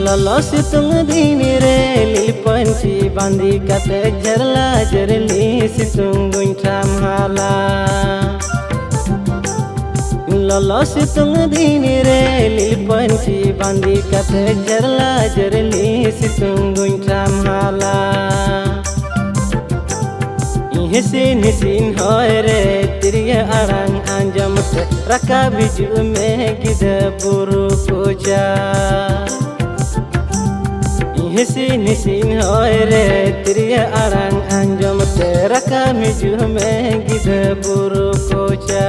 ललो सितुंग दिन रे लिल पंची बांधी कते झरला जरली सितुंग गुंठाम हाला ललो सितुंग दिन रे लिल पंची बांधी कते झरला जरली सितुंग गुंठाम हाला हिसिन हिसिन होय रे तिरिया आरांग आंजमते रका बिजु में गिद बुरु कोजा हिसिन हिसिन होय रे तिरिया आरांग आंजमते रका बिजु में गिद बुरु कोजा।